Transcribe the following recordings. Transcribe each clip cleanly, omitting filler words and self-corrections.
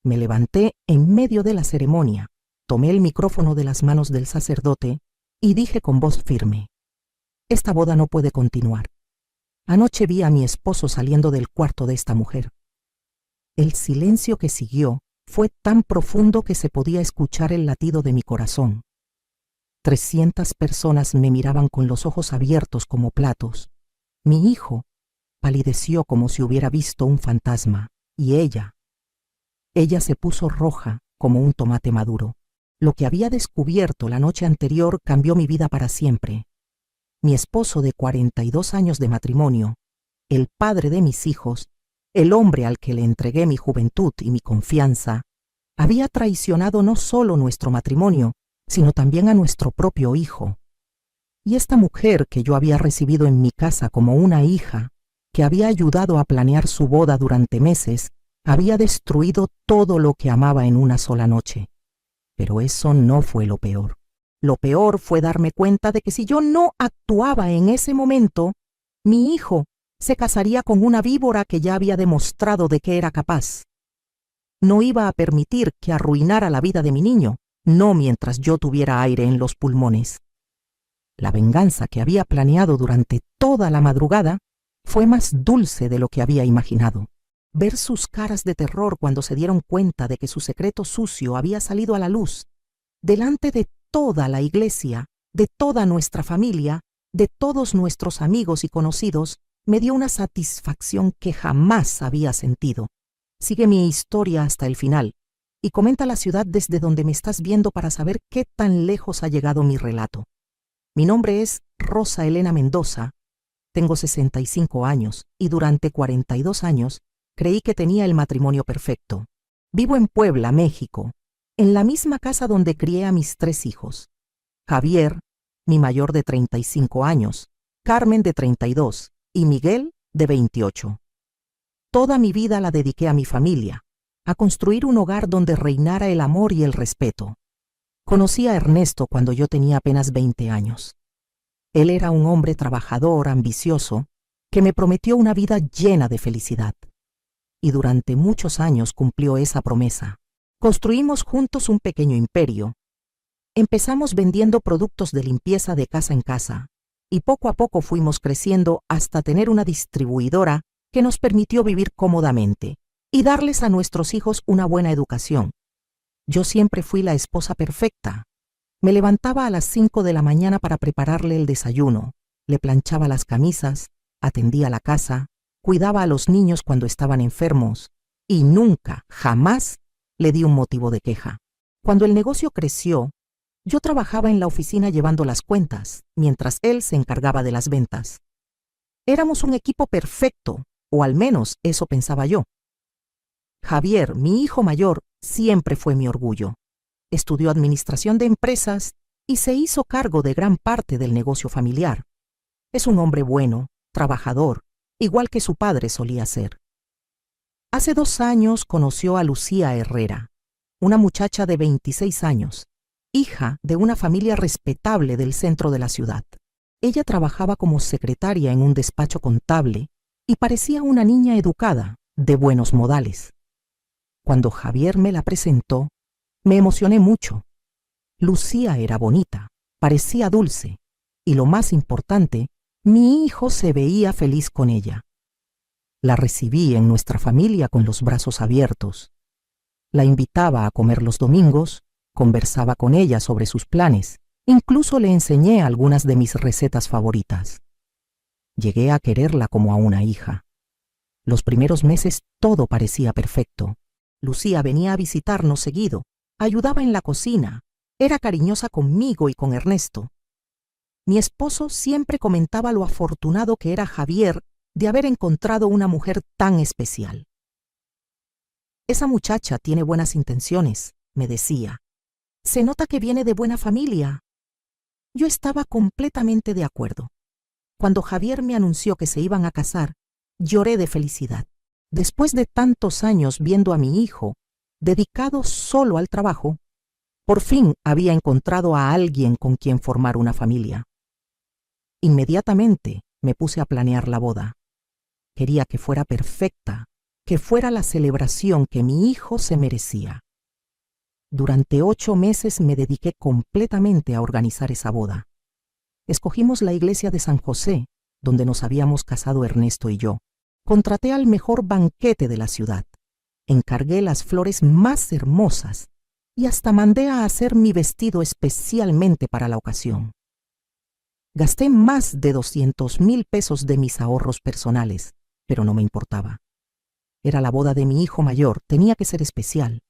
Me levanté en medio de la ceremonia, tomé el micrófono de las manos del sacerdote y dije con voz firme: esta boda no puede continuar. Anoche vi a mi esposo saliendo del cuarto de esta mujer. El silencio que siguió fue tan profundo que se podía escuchar el latido de mi corazón. 300 personas me miraban con los ojos abiertos como platos. Mi hijo palideció como si hubiera visto un fantasma, y ella se puso roja como un tomate maduro. Lo que había descubierto la noche anterior cambió mi vida para siempre. Mi esposo de 42 años de matrimonio, el padre de mis hijos, el hombre al que le entregué mi juventud y mi confianza, había traicionado no solo nuestro matrimonio, sino también a nuestro propio hijo. Y esta mujer que yo había recibido en mi casa como una hija, que había ayudado a planear su boda durante meses, había destruido todo lo que amaba en una sola noche. Pero eso no fue lo peor. Lo peor fue darme cuenta de que si yo no actuaba en ese momento, mi hijo se casaría con una víbora que ya había demostrado de qué era capaz. No iba a permitir que arruinara la vida de mi niño, no mientras yo tuviera aire en los pulmones. La venganza que había planeado durante toda la madrugada fue más dulce de lo que había imaginado. Ver sus caras de terror cuando se dieron cuenta de que su secreto sucio había salido a la luz, delante de toda la iglesia, de toda nuestra familia, de todos nuestros amigos y conocidos, me dio una satisfacción que jamás había sentido. Sigue mi historia hasta el final y comenta la ciudad desde donde me estás viendo para saber qué tan lejos ha llegado mi relato. Mi nombre es Rosa Elena Mendoza, tengo 65 años y durante 42 años creí que tenía el matrimonio perfecto. Vivo en Puebla, México, en la misma casa donde crié a mis 3 hijos. Javier, mi mayor de 35 años, Carmen de 32 y Miguel de 28. Toda mi vida la dediqué a mi familia, a construir un hogar donde reinara el amor y el respeto. Conocí a Ernesto cuando yo tenía apenas 20 años. Él era un hombre trabajador, ambicioso, que me prometió una vida llena de felicidad. Y durante muchos años cumplió esa promesa. Construimos juntos un pequeño imperio. Empezamos vendiendo productos de limpieza de casa en casa, y poco a poco fuimos creciendo hasta tener una distribuidora que nos permitió vivir cómodamente y darles a nuestros hijos una buena educación. Yo siempre fui la esposa perfecta. Me levantaba a las 5 de la mañana para prepararle el desayuno, le planchaba las camisas, atendía la casa, cuidaba a los niños cuando estaban enfermos y nunca, jamás, le di un motivo de queja. Cuando el negocio creció, yo trabajaba en la oficina llevando las cuentas, mientras él se encargaba de las ventas. Éramos un equipo perfecto, o al menos eso pensaba yo. Javier, mi hijo mayor, siempre fue mi orgullo. Estudió administración de empresas y se hizo cargo de gran parte del negocio familiar. Es un hombre bueno, trabajador, igual que su padre solía ser. Hace 2 años conoció a Lucía Herrera, una muchacha de 26 años, hija de una familia respetable del centro de la ciudad. Ella trabajaba como secretaria en un despacho contable y parecía una niña educada, de buenos modales. Cuando Javier me la presentó, me emocioné mucho. Lucía era bonita, parecía dulce, y lo más importante, mi hijo se veía feliz con ella. La recibí en nuestra familia con los brazos abiertos. La invitaba a comer los domingos, conversaba con ella sobre sus planes, incluso le enseñé algunas de mis recetas favoritas. Llegué a quererla como a una hija. Los primeros meses todo parecía perfecto. Lucía venía a visitarnos seguido, ayudaba en la cocina, era cariñosa conmigo y con Ernesto. Mi esposo siempre comentaba lo afortunado que era Javier de haber encontrado una mujer tan especial. Esa muchacha tiene buenas intenciones, me decía. Se nota que viene de buena familia. Yo estaba completamente de acuerdo. Cuando Javier me anunció que se iban a casar, lloré de felicidad. Después de tantos años viendo a mi hijo, dedicado solo al trabajo, por fin había encontrado a alguien con quien formar una familia. Inmediatamente me puse a planear la boda. Quería que fuera perfecta, que fuera la celebración que mi hijo se merecía. Durante 8 meses me dediqué completamente a organizar esa boda. Escogimos la iglesia de San José, donde nos habíamos casado Ernesto y yo. Contraté al mejor banquete de la ciudad. Encargué las flores más hermosas y hasta mandé a hacer mi vestido especialmente para la ocasión. Gasté más de 200,000 pesos de mis ahorros personales, pero no me importaba. Era la boda de mi hijo mayor, tenía que ser especial.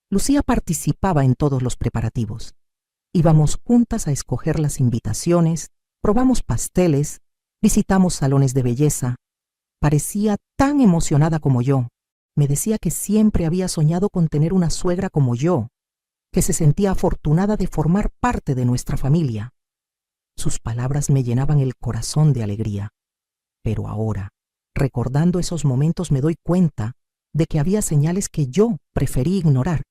Lucía participaba en todos los preparativos. Íbamos juntas a escoger las invitaciones, probamos pasteles, visitamos salones de belleza. Parecía tan emocionada como yo. Me decía que siempre había soñado con tener una suegra como yo, que se sentía afortunada de formar parte de nuestra familia. Sus palabras me llenaban el corazón de alegría. Pero ahora, recordando esos momentos, me doy cuenta de que había señales que yo preferí ignorar.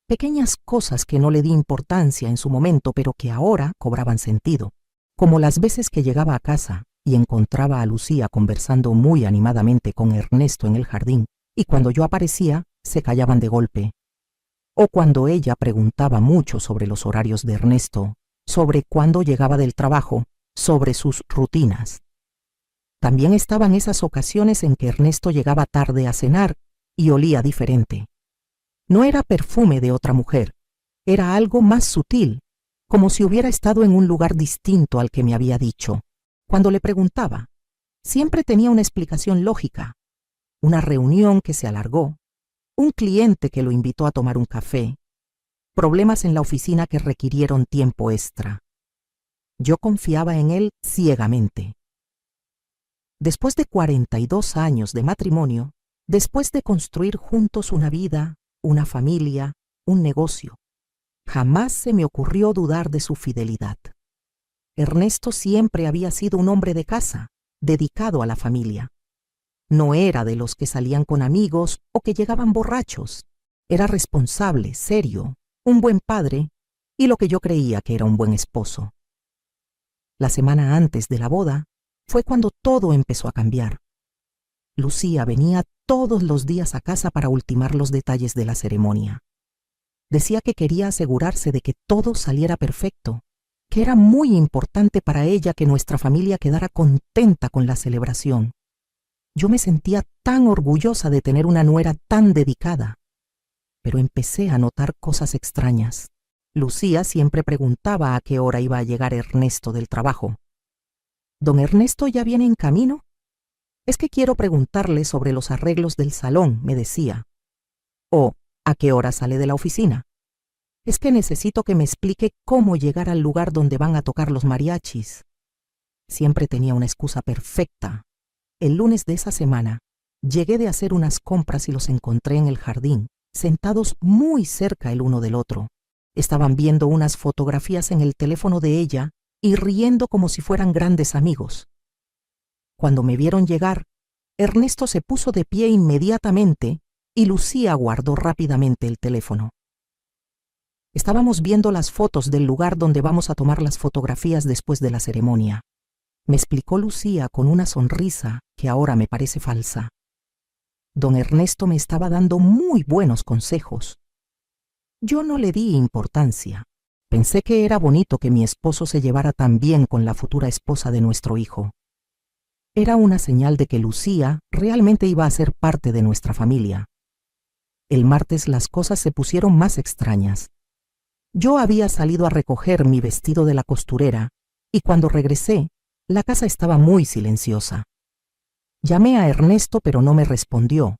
Pequeñas cosas que no le di importancia en su momento, pero que ahora cobraban sentido, como las veces que llegaba a casa y encontraba a Lucía conversando muy animadamente con Ernesto en el jardín, y cuando yo aparecía, se callaban de golpe. O cuando ella preguntaba mucho sobre los horarios de Ernesto, sobre cuándo llegaba del trabajo, sobre sus rutinas. También estaban esas ocasiones en que Ernesto llegaba tarde a cenar y olía diferente. No era perfume de otra mujer, era algo más sutil, como si hubiera estado en un lugar distinto al que me había dicho. Cuando le preguntaba, siempre tenía una explicación lógica. Una reunión que se alargó, un cliente que lo invitó a tomar un café, problemas en la oficina que requirieron tiempo extra. Yo confiaba en él ciegamente. Después de 42 años de matrimonio, después de construir juntos una vida, una familia, un negocio, jamás se me ocurrió dudar de su fidelidad. Ernesto siempre había sido un hombre de casa, dedicado a la familia. No era de los que salían con amigos o que llegaban borrachos. Era responsable, serio, un buen padre y lo que yo creía que era un buen esposo. La semana antes de la boda fue cuando todo empezó a cambiar. Lucía venía todos los días a casa para ultimar los detalles de la ceremonia. Decía que quería asegurarse de que todo saliera perfecto, que era muy importante para ella que nuestra familia quedara contenta con la celebración. Yo me sentía tan orgullosa de tener una nuera tan dedicada, pero empecé a notar cosas extrañas. Lucía siempre preguntaba a qué hora iba a llegar Ernesto del trabajo. ¿Don Ernesto ya viene en camino? Es que quiero preguntarle sobre los arreglos del salón, me decía. O, ¿a qué hora sale de la oficina? Es que necesito que me explique cómo llegar al lugar donde van a tocar los mariachis. Siempre tenía una excusa perfecta. El lunes de esa semana, llegué de hacer unas compras y los encontré en el jardín, sentados muy cerca el uno del otro. Estaban viendo unas fotografías en el teléfono de ella y riendo como si fueran grandes amigos. Cuando me vieron llegar, Ernesto se puso de pie inmediatamente y Lucía guardó rápidamente el teléfono. Estábamos viendo las fotos del lugar donde vamos a tomar las fotografías después de la ceremonia. Me explicó Lucía con una sonrisa que ahora me parece falsa. Don Ernesto me estaba dando muy buenos consejos. Yo no le di importancia. Pensé que era bonito que mi esposo se llevara tan bien con la futura esposa de nuestro hijo. Era una señal de que Lucía realmente iba a ser parte de nuestra familia. El martes las cosas se pusieron más extrañas. Yo había salido a recoger mi vestido de la costurera y cuando regresé, la casa estaba muy silenciosa. Llamé a Ernesto, pero no me respondió.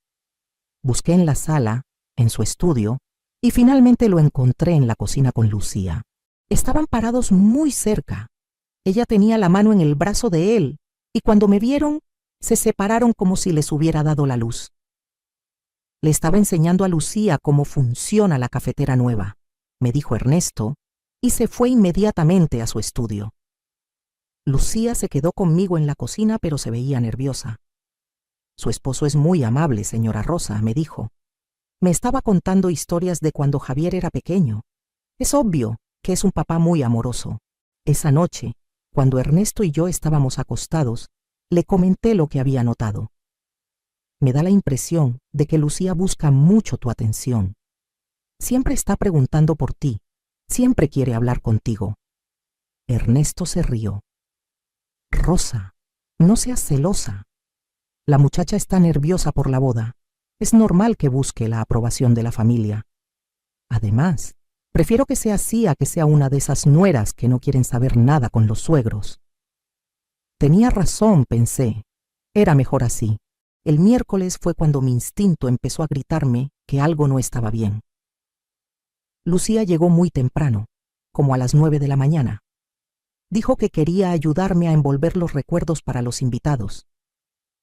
Busqué en la sala, en su estudio, y finalmente lo encontré en la cocina con Lucía. Estaban parados muy cerca. Ella tenía la mano en el brazo de él, y cuando me vieron, se separaron como si les hubiera dado la luz. Le estaba enseñando a Lucía cómo funciona la cafetera nueva, me dijo Ernesto, y se fue inmediatamente a su estudio. Lucía se quedó conmigo en la cocina, pero se veía nerviosa. Su esposo es muy amable, señora Rosa, me dijo. Me estaba contando historias de cuando Javier era pequeño. Es obvio que es un papá muy amoroso. Esa noche, cuando Ernesto y yo estábamos acostados, le comenté lo que había notado. Me da la impresión de que Lucía busca mucho tu atención. Siempre está preguntando por ti, siempre quiere hablar contigo. Ernesto se rió. Rosa, no seas celosa. La muchacha está nerviosa por la boda. Es normal que busque la aprobación de la familia. Además, prefiero que sea así a que sea una de esas nueras que no quieren saber nada con los suegros. Tenía razón, pensé. Era mejor así. El miércoles fue cuando mi instinto empezó a gritarme que algo no estaba bien. Lucía llegó muy temprano, como a las 9 de la mañana. Dijo que quería ayudarme a envolver los recuerdos para los invitados.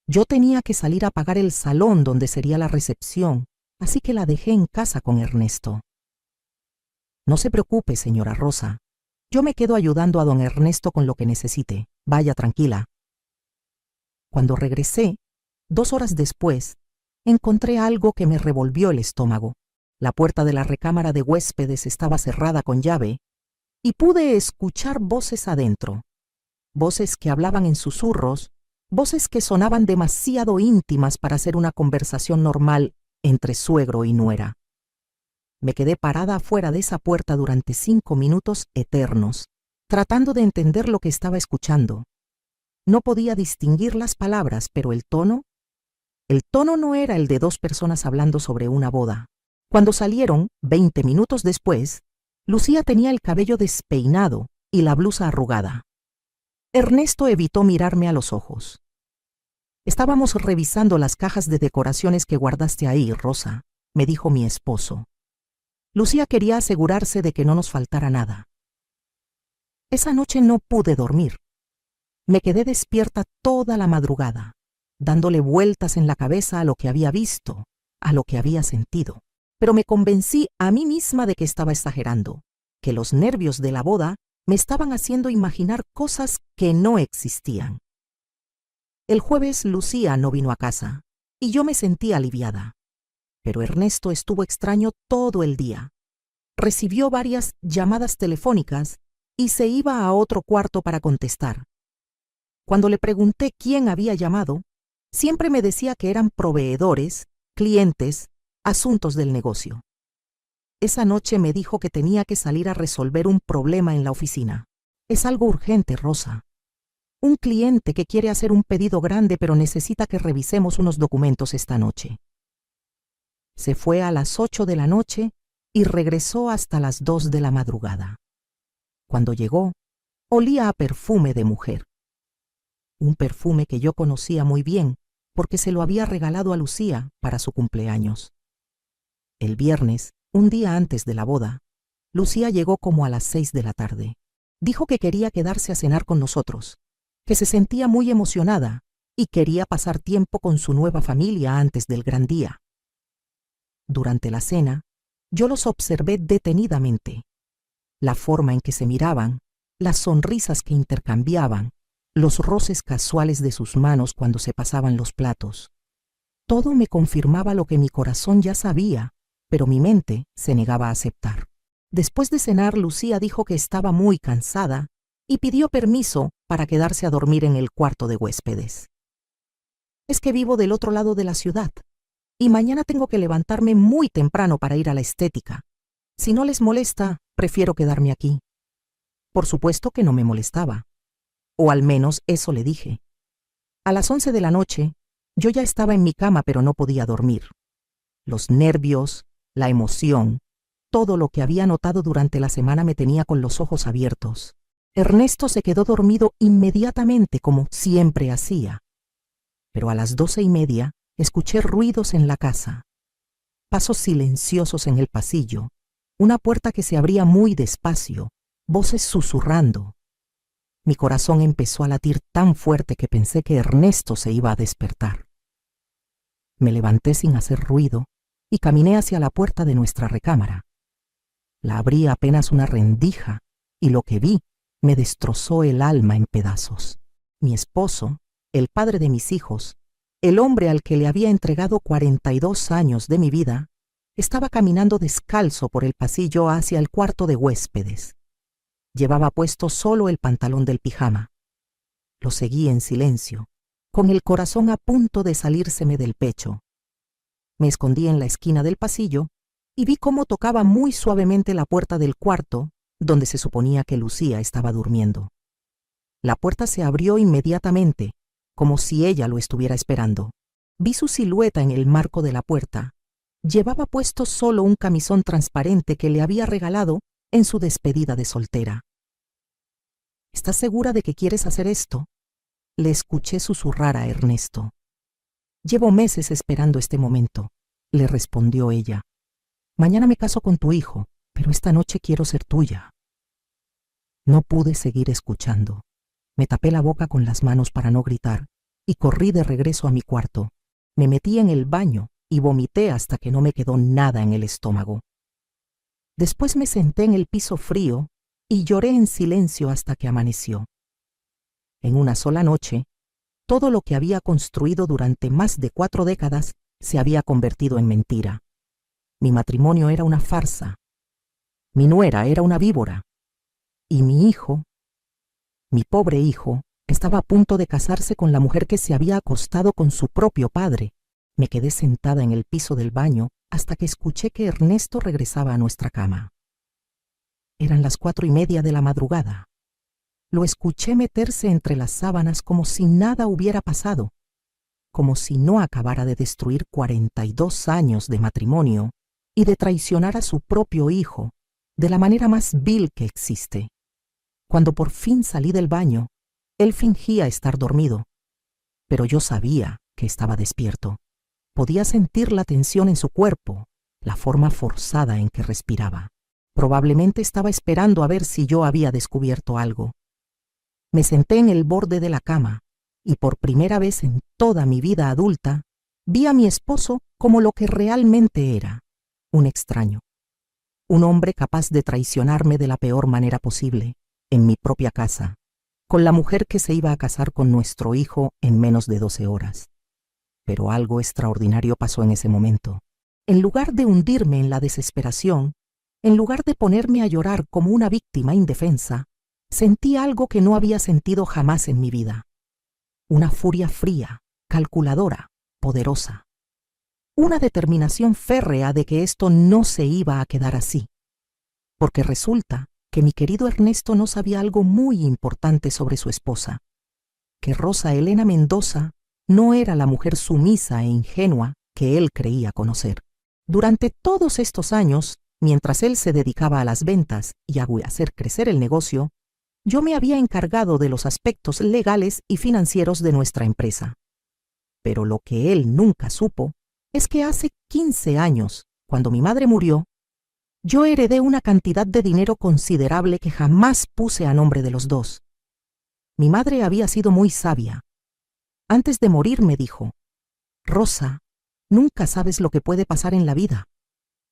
Yo tenía que salir a pagar el salón donde sería la recepción, así que la dejé en casa con Ernesto. No se preocupe, señora Rosa. Yo me quedo ayudando a don Ernesto con lo que necesite. Vaya tranquila. Cuando regresé, 2 horas después, encontré algo que me revolvió el estómago. La puerta de la recámara de huéspedes estaba cerrada con llave y pude escuchar voces adentro. Voces que hablaban en susurros, voces que sonaban demasiado íntimas para ser una conversación normal entre suegro y nuera. Me quedé parada afuera de esa puerta durante 5 minutos eternos, tratando de entender lo que estaba escuchando. No podía distinguir las palabras, pero el tono no era el de 2 personas hablando sobre una boda. Cuando salieron, 20 minutos después, Lucía tenía el cabello despeinado y la blusa arrugada. Ernesto evitó mirarme a los ojos. Estábamos revisando las cajas de decoraciones que guardaste ahí, Rosa, me dijo mi esposo. Lucía quería asegurarse de que no nos faltara nada. Esa noche no pude dormir. Me quedé despierta toda la madrugada, dándole vueltas en la cabeza a lo que había visto, a lo que había sentido. Pero me convencí a mí misma de que estaba exagerando, que los nervios de la boda me estaban haciendo imaginar cosas que no existían. El jueves Lucía no vino a casa, y yo me sentí aliviada. Pero Ernesto estuvo extraño todo el día. Recibió varias llamadas telefónicas y se iba a otro cuarto para contestar. Cuando le pregunté quién había llamado, siempre me decía que eran proveedores, clientes, asuntos del negocio. Esa noche me dijo que tenía que salir a resolver un problema en la oficina. Es algo urgente, Rosa. Un cliente que quiere hacer un pedido grande pero necesita que revisemos unos documentos esta noche. Se fue a las 8 de la noche y regresó hasta las 2 de la madrugada. Cuando llegó, olía a perfume de mujer. Un perfume que yo conocía muy bien porque se lo había regalado a Lucía para su cumpleaños. El viernes, un día antes de la boda, Lucía llegó como a las 6 de la tarde. Dijo que quería quedarse a cenar con nosotros, que se sentía muy emocionada y quería pasar tiempo con su nueva familia antes del gran día. Durante la cena, yo los observé detenidamente. La forma en que se miraban, las sonrisas que intercambiaban, los roces casuales de sus manos cuando se pasaban los platos. Todo me confirmaba lo que mi corazón ya sabía, pero mi mente se negaba a aceptar. Después de cenar, Lucía dijo que estaba muy cansada y pidió permiso para quedarse a dormir en el cuarto de huéspedes. Es que vivo del otro lado de la ciudad y mañana tengo que levantarme muy temprano para ir a la estética. Si no les molesta, prefiero quedarme aquí. Por supuesto que no me molestaba, o al menos eso le dije. A las 11 de la noche, yo ya estaba en mi cama pero no podía dormir. Los nervios, la emoción, todo lo que había notado durante la semana me tenía con los ojos abiertos. Ernesto se quedó dormido inmediatamente como siempre hacía. Pero a las 12:30 escuché ruidos en la casa. Pasos silenciosos en el pasillo, una puerta que se abría muy despacio, voces susurrando. Mi corazón empezó a latir tan fuerte que pensé que Ernesto se iba a despertar. Me levanté sin hacer ruido y caminé hacia la puerta de nuestra recámara. La abrí apenas una rendija y lo que vi me destrozó el alma en pedazos. Mi esposo, el padre de mis hijos, el hombre al que le había entregado 42 años de mi vida, estaba caminando descalzo por el pasillo hacia el cuarto de huéspedes. Llevaba puesto solo el pantalón del pijama. Lo seguí en silencio, con el corazón a punto de salírseme del pecho. Me escondí en la esquina del pasillo y vi cómo tocaba muy suavemente la puerta del cuarto donde se suponía que Lucía estaba durmiendo. La puerta se abrió inmediatamente, como si ella lo estuviera esperando. Vi su silueta en el marco de la puerta. Llevaba puesto solo un camisón transparente que le había regalado en su despedida de soltera. ¿Estás segura de que quieres hacer esto?, le escuché susurrar a Ernesto. Llevo meses esperando este momento, le respondió ella. Mañana me caso con tu hijo, pero esta noche quiero ser tuya. No pude seguir escuchando. Me tapé la boca con las manos para no gritar y corrí de regreso a mi cuarto. Me metí en el baño y vomité hasta que no me quedó nada en el estómago. Después me senté en el piso frío y lloré en silencio hasta que amaneció. En una sola noche, todo lo que había construido durante más de 4 décadas se había convertido en mentira. Mi matrimonio era una farsa. Mi nuera era una víbora. Y mi hijo, mi pobre hijo, estaba a punto de casarse con la mujer que se había acostado con su propio padre. Me quedé sentada en el piso del baño hasta que escuché que Ernesto regresaba a nuestra cama. Eran las 4:30 de la madrugada. Lo escuché meterse entre las sábanas como si nada hubiera pasado, como si no acabara de destruir 42 años de matrimonio y de traicionar a su propio hijo de la manera más vil que existe. Cuando por fin salí del baño, él fingía estar dormido, pero yo sabía que estaba despierto. Podía sentir la tensión en su cuerpo, la forma forzada en que respiraba. Probablemente estaba esperando a ver si yo había descubierto algo. Me senté en el borde de la cama y por primera vez en toda mi vida adulta vi a mi esposo como lo que realmente era, un extraño. Un hombre capaz de traicionarme de la peor manera posible, en mi propia casa, con la mujer que se iba a casar con nuestro hijo en menos de 12 horas. Pero algo extraordinario pasó en ese momento. En lugar de hundirme en la desesperación, en lugar de ponerme a llorar como una víctima indefensa, sentí algo que no había sentido jamás en mi vida. Una furia fría, calculadora, poderosa. Una determinación férrea de que esto no se iba a quedar así. Porque resulta que mi querido Ernesto no sabía algo muy importante sobre su esposa, que Rosa Elena Mendoza no era la mujer sumisa e ingenua que él creía conocer. Durante todos estos años, mientras él se dedicaba a las ventas y a hacer crecer el negocio, yo me había encargado de los aspectos legales y financieros de nuestra empresa. Pero lo que él nunca supo es que hace 15 años, cuando mi madre murió, yo heredé una cantidad de dinero considerable que jamás puse a nombre de los dos. Mi madre había sido muy sabia. Antes de morir me dijo: Rosa, nunca sabes lo que puede pasar en la vida.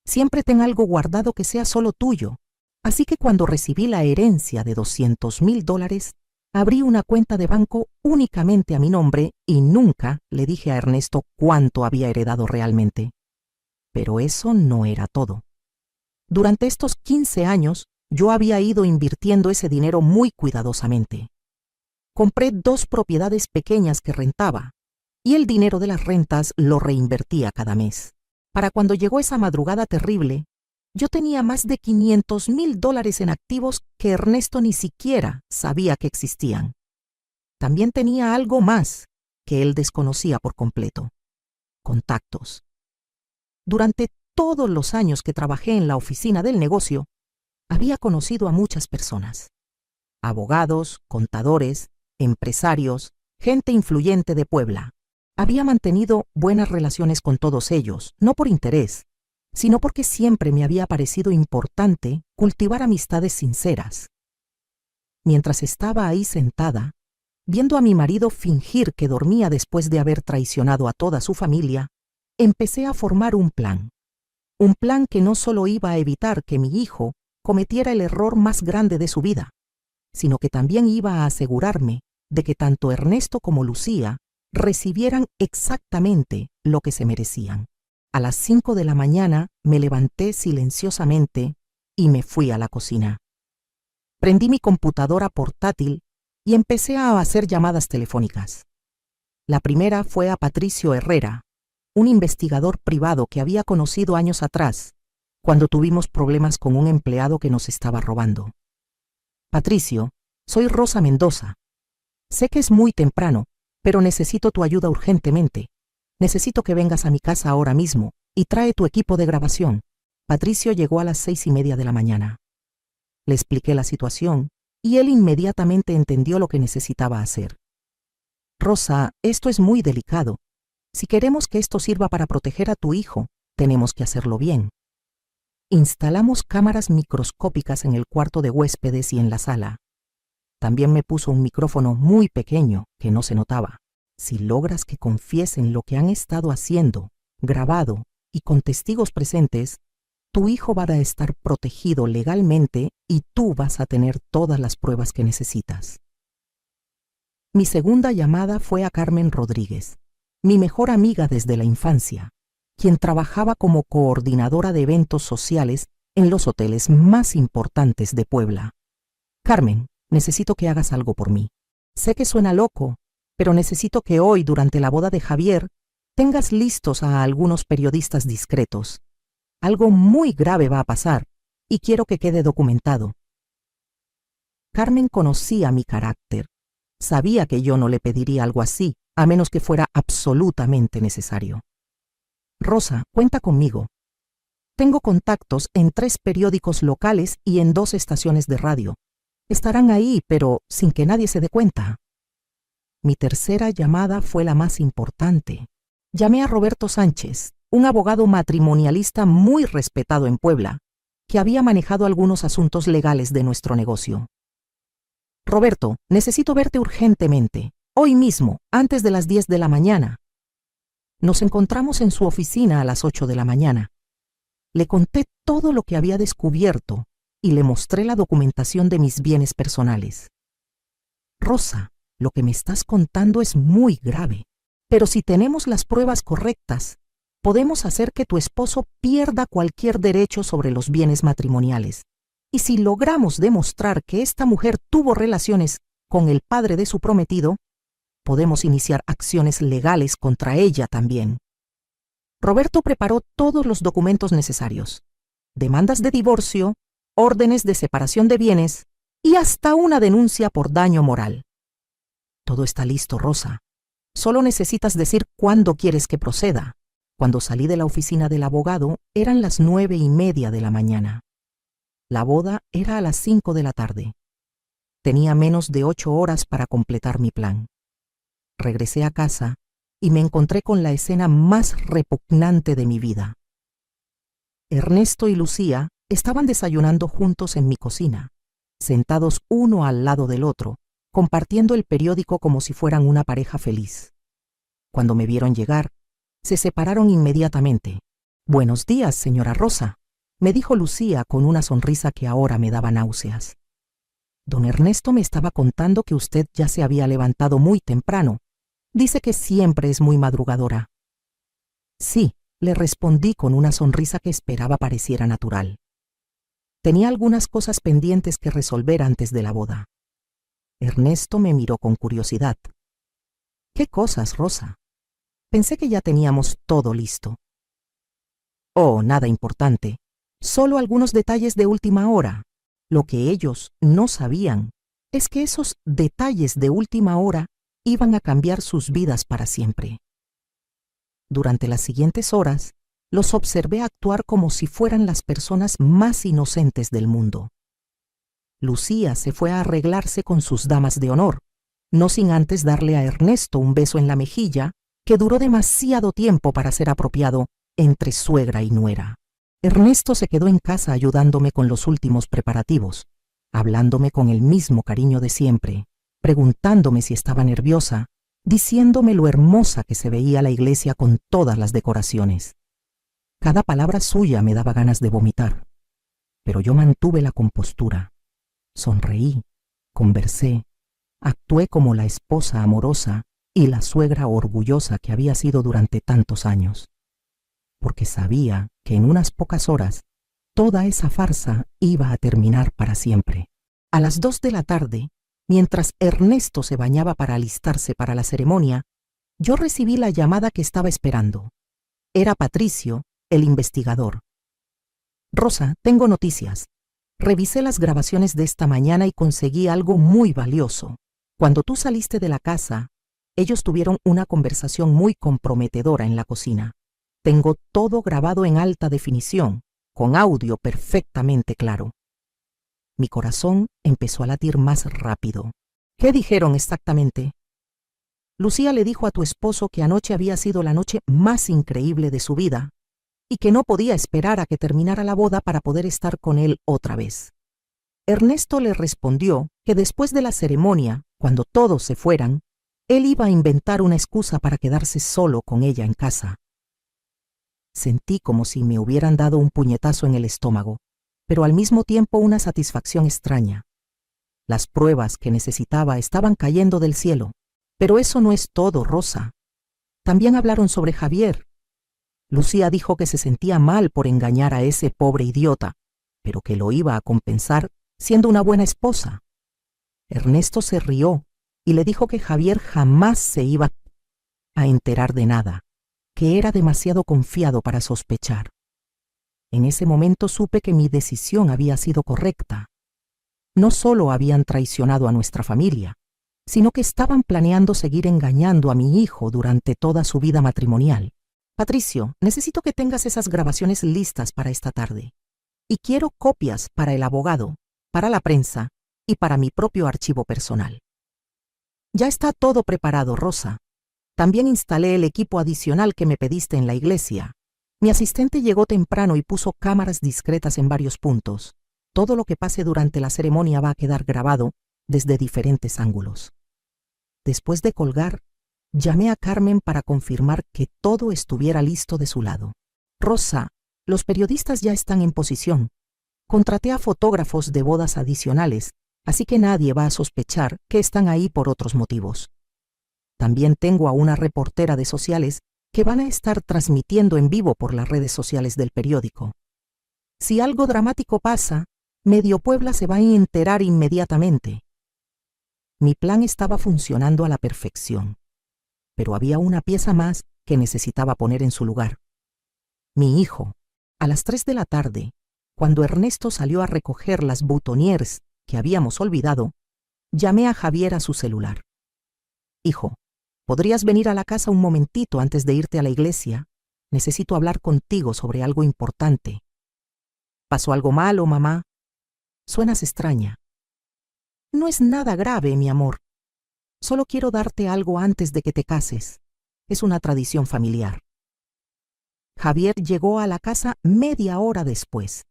Siempre ten algo guardado que sea solo tuyo. Así que cuando recibí la herencia de $200,000, abrí una cuenta de banco únicamente a mi nombre y nunca le dije a Ernesto cuánto había heredado realmente. Pero eso no era todo. Durante estos 15 años, yo había ido invirtiendo ese dinero muy cuidadosamente. Compré 2 propiedades pequeñas que rentaba, y el dinero de las rentas lo reinvertía cada mes. Para cuando llegó esa madrugada terrible, yo tenía más de $500,000 en activos que Ernesto ni siquiera sabía que existían. También tenía algo más que él desconocía por completo: contactos. Durante todos los años que trabajé en la oficina del negocio, había conocido a muchas personas: abogados, contadores, empresarios, gente influyente de Puebla. Había mantenido buenas relaciones con todos ellos, no por interés, sino porque siempre me había parecido importante cultivar amistades sinceras. Mientras estaba ahí sentada, viendo a mi marido fingir que dormía después de haber traicionado a toda su familia, empecé a formar un plan que no solo iba a evitar que mi hijo cometiera el error más grande de su vida, sino que también iba a asegurarme de que tanto Ernesto como Lucía recibieran exactamente lo que se merecían. A las 5 de la mañana me levanté silenciosamente y me fui a la cocina. Prendí mi computadora portátil y empecé a hacer llamadas telefónicas. La primera fue a Patricio Herrera, un investigador privado que había conocido años atrás, cuando tuvimos problemas con un empleado que nos estaba robando. Patricio, soy Rosa Mendoza. Sé que es muy temprano, pero necesito tu ayuda urgentemente. Necesito que vengas a mi casa ahora mismo y trae tu equipo de grabación. Patricio llegó a las 6:30 de la mañana. Le expliqué la situación y él inmediatamente entendió lo que necesitaba hacer. Rosa, esto es muy delicado. Si queremos que esto sirva para proteger a tu hijo, tenemos que hacerlo bien. Instalamos cámaras microscópicas en el cuarto de huéspedes y en la sala. También me puso un micrófono muy pequeño que no se notaba. Si logras que confiesen lo que han estado haciendo, grabado y con testigos presentes, tu hijo va a estar protegido legalmente y tú vas a tener todas las pruebas que necesitas. Mi segunda llamada fue a Carmen Rodríguez, mi mejor amiga desde la infancia, quien trabajaba como coordinadora de eventos sociales en los hoteles más importantes de Puebla. Carmen, necesito que hagas algo por mí. Sé que suena loco, pero necesito que hoy, durante la boda de Javier, tengas listos a algunos periodistas discretos. Algo muy grave va a pasar y quiero que quede documentado. Carmen conocía mi carácter. Sabía que yo no le pediría algo así, a menos que fuera absolutamente necesario. Rosa, cuenta conmigo. Tengo contactos en 3 periódicos locales y en 2 estaciones de radio. Estarán ahí, pero sin que nadie se dé cuenta. Mi tercera llamada fue la más importante. Llamé a Roberto Sánchez, un abogado matrimonialista muy respetado en Puebla, que había manejado algunos asuntos legales de nuestro negocio. Roberto, necesito verte urgentemente, hoy mismo, antes de las 10 de la mañana. Nos encontramos en su oficina a las 8 de la mañana. Le conté todo lo que había descubierto y le mostré la documentación de mis bienes personales. Rosa, lo que me estás contando es muy grave, pero si tenemos las pruebas correctas, podemos hacer que tu esposo pierda cualquier derecho sobre los bienes matrimoniales. Y si logramos demostrar que esta mujer tuvo relaciones con el padre de su prometido, podemos iniciar acciones legales contra ella también. Roberto preparó todos los documentos necesarios: demandas de divorcio, órdenes de separación de bienes y hasta una denuncia por daño moral. Todo está listo, Rosa. Solo necesitas decir cuándo quieres que proceda. Cuando salí de la oficina del abogado, eran las 9:30 de la mañana. La boda era a las 5 de la tarde. Tenía menos de 8 horas para completar mi plan. Regresé a casa y me encontré con la escena más repugnante de mi vida. Ernesto y Lucía estaban desayunando juntos en mi cocina, sentados uno al lado del otro, compartiendo el periódico como si fueran una pareja feliz. Cuando me vieron llegar, se separaron inmediatamente. «Buenos días, señora Rosa», me dijo Lucía con una sonrisa que ahora me daba náuseas. «Don Ernesto me estaba contando que usted ya se había levantado muy temprano. Dice que siempre es muy madrugadora». «Sí», le respondí con una sonrisa que esperaba pareciera natural. Tenía algunas cosas pendientes que resolver antes de la boda. Ernesto me miró con curiosidad. «¿Qué cosas, Rosa? Pensé que ya teníamos todo listo». «Oh, nada importante. Solo algunos detalles de última hora. Lo que ellos no sabían es que esos detalles de última hora iban a cambiar sus vidas para siempre». Durante las siguientes horas, los observé actuar como si fueran las personas más inocentes del mundo. Lucía se fue a arreglarse con sus damas de honor, no sin antes darle a Ernesto un beso en la mejilla que duró demasiado tiempo para ser apropiado entre suegra y nuera. Ernesto se quedó en casa ayudándome con los últimos preparativos, hablándome con el mismo cariño de siempre, preguntándome si estaba nerviosa, diciéndome lo hermosa que se veía la iglesia con todas las decoraciones. Cada palabra suya me daba ganas de vomitar, pero yo mantuve la compostura. Sonreí, conversé, actué como la esposa amorosa y la suegra orgullosa que había sido durante tantos años, porque sabía que en unas pocas horas toda esa farsa iba a terminar para siempre. A las 2 de la tarde, mientras Ernesto se bañaba para alistarse para la ceremonia, Yo recibí la llamada que estaba esperando. Era Patricio, el investigador. Rosa, tengo noticias. Revisé las grabaciones de esta mañana y conseguí algo muy valioso. Cuando tú saliste de la casa, ellos tuvieron una conversación muy comprometedora en la cocina. Tengo todo grabado en alta definición, con audio perfectamente claro. Mi corazón empezó a latir más rápido. ¿Qué dijeron exactamente? Lucía le dijo a tu esposo que anoche había sido la noche más increíble de su vida y que no podía esperar a que terminara la boda para poder estar con él otra vez. Ernesto le respondió que después de la ceremonia, cuando todos se fueran, él iba a inventar una excusa para quedarse solo con ella en casa. Sentí como si me hubieran dado un puñetazo en el estómago, pero al mismo tiempo una satisfacción extraña. Las pruebas que necesitaba estaban cayendo del cielo. Pero eso no es todo, Rosa. También hablaron sobre Javier. Lucía dijo que se sentía mal por engañar a ese pobre idiota, pero que lo iba a compensar siendo una buena esposa. Ernesto se rió y le dijo que Javier jamás se iba a enterar de nada, que era demasiado confiado para sospechar. En ese momento supe que mi decisión había sido correcta. No solo habían traicionado a nuestra familia, sino que estaban planeando seguir engañando a mi hijo durante toda su vida matrimonial. Patricio, necesito que tengas esas grabaciones listas para esta tarde. Y quiero copias para el abogado, para la prensa y para mi propio archivo personal. Ya está todo preparado, Rosa. También instalé el equipo adicional que me pediste en la iglesia. Mi asistente llegó temprano y puso cámaras discretas en varios puntos. Todo lo que pase durante la ceremonia va a quedar grabado desde diferentes ángulos. Después de colgar, llamé a Carmen para confirmar que todo estuviera listo de su lado. Rosa, los periodistas ya están en posición. Contraté a fotógrafos de bodas adicionales, así que nadie va a sospechar que están ahí por otros motivos. También tengo a una reportera de sociales que van a estar transmitiendo en vivo por las redes sociales del periódico. Si algo dramático pasa, Medio Puebla se va a enterar inmediatamente. Mi plan estaba funcionando a la perfección, pero había una pieza más que necesitaba poner en su lugar. Mi hijo, a las 3 de la tarde, cuando Ernesto salió a recoger las boutonnieres que habíamos olvidado, llamé a Javier a su celular. Hijo, ¿podrías venir a la casa un momentito antes de irte a la iglesia? Necesito hablar contigo sobre algo importante. ¿Pasó algo malo, mamá? Suenas extraña. No es nada grave, mi amor. Solo quiero darte algo antes de que te cases. Es una tradición familiar. Javier llegó a la casa media hora después.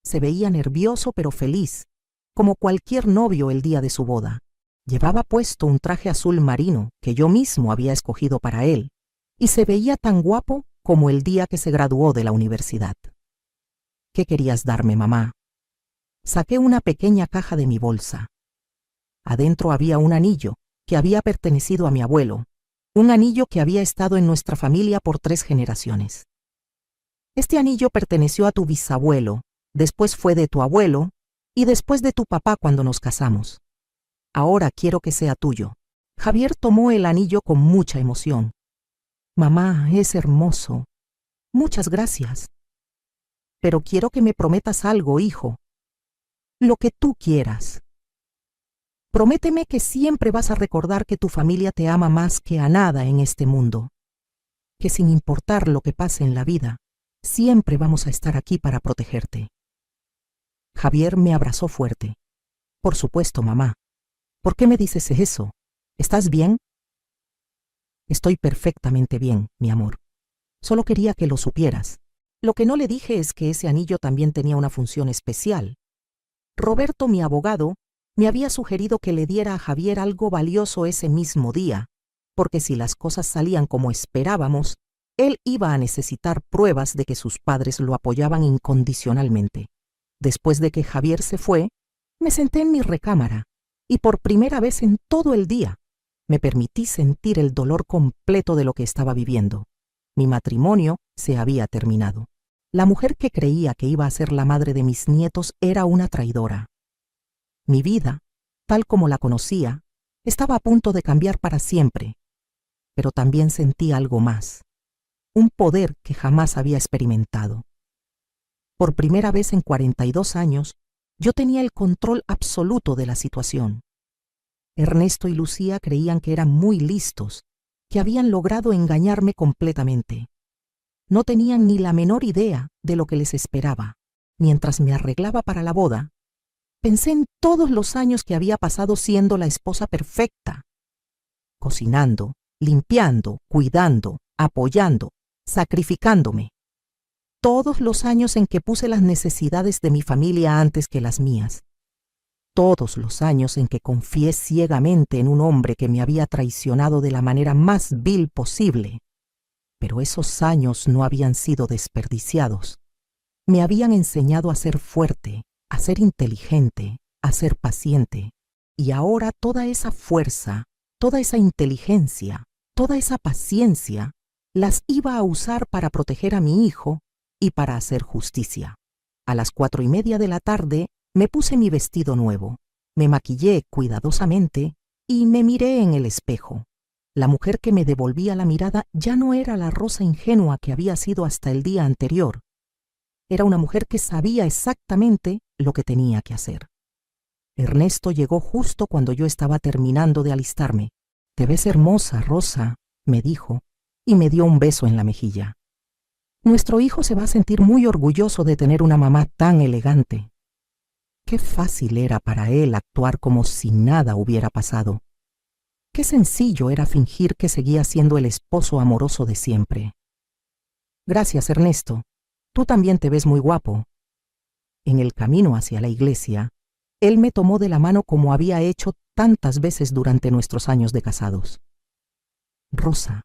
Se veía nervioso pero feliz, como cualquier novio el día de su boda. Llevaba puesto un traje azul marino que yo mismo había escogido para él, y se veía tan guapo como el día que se graduó de la universidad. ¿Qué querías darme, mamá? Saqué una pequeña caja de mi bolsa. Adentro había un anillo que había pertenecido a mi abuelo, un anillo que había estado en nuestra familia por 3 generaciones. Este anillo perteneció a tu bisabuelo, después fue de tu abuelo y después de tu papá cuando nos casamos. Ahora quiero que sea tuyo. Javier tomó el anillo con mucha emoción. Mamá, es hermoso. Muchas gracias. Pero quiero que me prometas algo, hijo. Lo que tú quieras. Prométeme que siempre vas a recordar que tu familia te ama más que a nada en este mundo. Que sin importar lo que pase en la vida, siempre vamos a estar aquí para protegerte. Javier me abrazó fuerte. Por supuesto, mamá. ¿Por qué me dices eso? ¿Estás bien? Estoy perfectamente bien, mi amor. Solo quería que lo supieras. Lo que no le dije es que ese anillo también tenía una función especial. Roberto, mi abogado, me había sugerido que le diera a Javier algo valioso ese mismo día, porque si las cosas salían como esperábamos, él iba a necesitar pruebas de que sus padres lo apoyaban incondicionalmente. Después de que Javier se fue, me senté en mi recámara y por primera vez en todo el día me permití sentir el dolor completo de lo que estaba viviendo. Mi matrimonio se había terminado. La mujer que creía que iba a ser la madre de mis nietos era una traidora. Mi vida, tal como la conocía, estaba a punto de cambiar para siempre. pero también sentí algo más, un poder que jamás había experimentado. Por primera vez en 42 años, yo tenía el control absoluto de la situación. Ernesto y Lucía creían que eran muy listos, que habían logrado engañarme completamente. No tenían ni la menor idea de lo que les esperaba. Mientras me arreglaba para la boda, pensé en todos los años que había pasado siendo la esposa perfecta, cocinando, limpiando, cuidando, apoyando, sacrificándome. Todos los años en que puse las necesidades de mi familia antes que las mías. Todos los años en que confié ciegamente en un hombre que me había traicionado de la manera más vil posible. Pero esos años no habían sido desperdiciados. Me habían enseñado a ser fuerte, a ser inteligente, a ser paciente. Y ahora toda esa fuerza, toda esa inteligencia, toda esa paciencia, las iba a usar para proteger a mi hijo y para hacer justicia. A las 4:30 de la tarde me puse mi vestido nuevo, me maquillé cuidadosamente y me miré en el espejo. La mujer que me devolvía la mirada ya no era la Rosa ingenua que había sido hasta el día anterior. Era una mujer que sabía exactamente lo que tenía que hacer. Ernesto llegó justo cuando yo estaba terminando de alistarme. «Te ves hermosa, Rosa», me dijo, y me dio un beso en la mejilla. «Nuestro hijo se va a sentir muy orgulloso de tener una mamá tan elegante». Qué fácil era para él actuar como si nada hubiera pasado. Qué sencillo era fingir que seguía siendo el esposo amoroso de siempre. «Gracias, Ernesto. Tú también te ves muy guapo». En el camino hacia la iglesia, él me tomó de la mano como había hecho tantas veces durante nuestros años de casados. «Rosa,